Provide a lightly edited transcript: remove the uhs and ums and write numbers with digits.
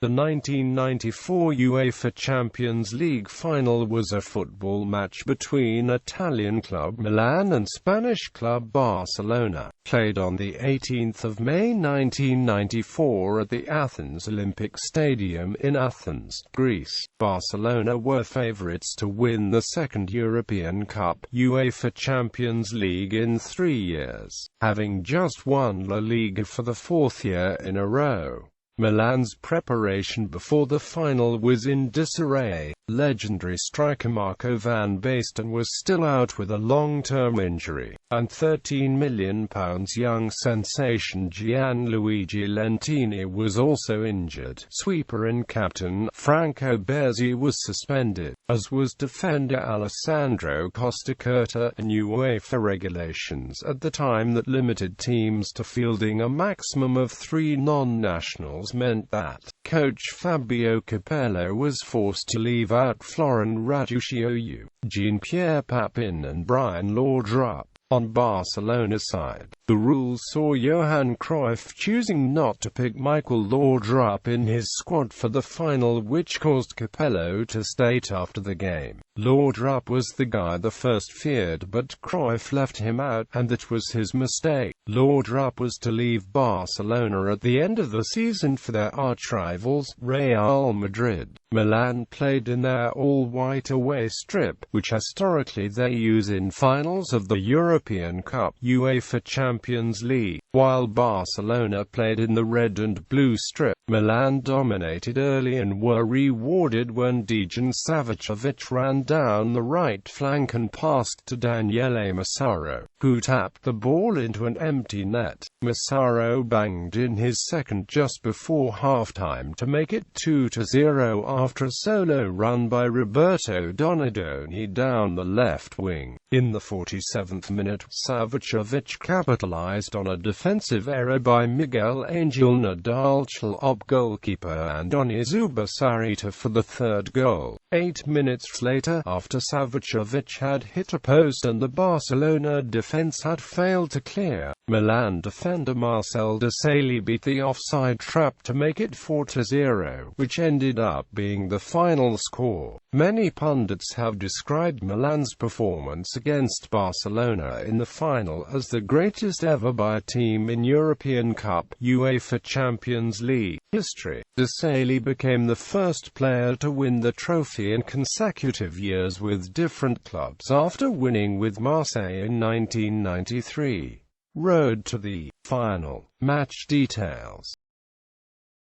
The 1994 UEFA Champions League Final was a football match between Italian club Milan and Spanish club Barcelona, played on the 18th of May 1994 at the Athens Olympic Stadium in Athens, Greece. Barcelona were favourites to win the second European Cup UEFA Champions League in 3 years, having just won La Liga for the fourth year in a row. Milan's preparation before the final was in disarray. Legendary striker Marco van Basten was still out with a long-term injury, and £13 million young sensation Gianluigi Lentini was also injured. Sweeper and captain Franco Baresi was suspended, as was defender Alessandro Costacurta. New UEFA regulations at the time that limited teams to fielding a maximum of 3 non-nationals meant that coach Fabio Capello was forced to leave out Florin Răducioiu, Jean-Pierre Papin and Michael Laudrup. On Barcelona's side, the rules saw Johan Cruyff choosing not to pick Michael Laudrup in his squad for the final, which caused Capello to state after the game, "Laudrup was the guy the first feared, but Cruyff left him out, and that was his mistake." Laudrup was to leave Barcelona at the end of the season for their arch-rivals, Real Madrid. Milan played in their all-white away strip, which historically they use in finals of the European Cup UEFA Champions League, while Barcelona played in the red and blue strip. Milan dominated early and were rewarded when Dejan Savicevic ran down the right flank and passed to Daniele Massaro, who tapped the ball into an empty net. Massaro banged in his second just before halftime to make it 2-0 after a solo run by Roberto Donadoni down the left wing. In the 47th minute, Savicevic capitalized on a defensive error by Miguel Angel Nadalchal, goalkeeper Andoni Zubasarreta, for the third goal. 8 minutes later, after Savicevic had hit a post and the Barcelona defense had failed to clear, Milan defender Marcel Desailly beat the offside trap to make it 4-0, which ended up being the final score. Many pundits have described Milan's performance against Barcelona in the final as the greatest ever by a team in European Cup UEFA Champions League history. Desailly became the first player to win the trophy in consecutive years with different clubs after winning with Marseille in 1993. Road to the final. Match details.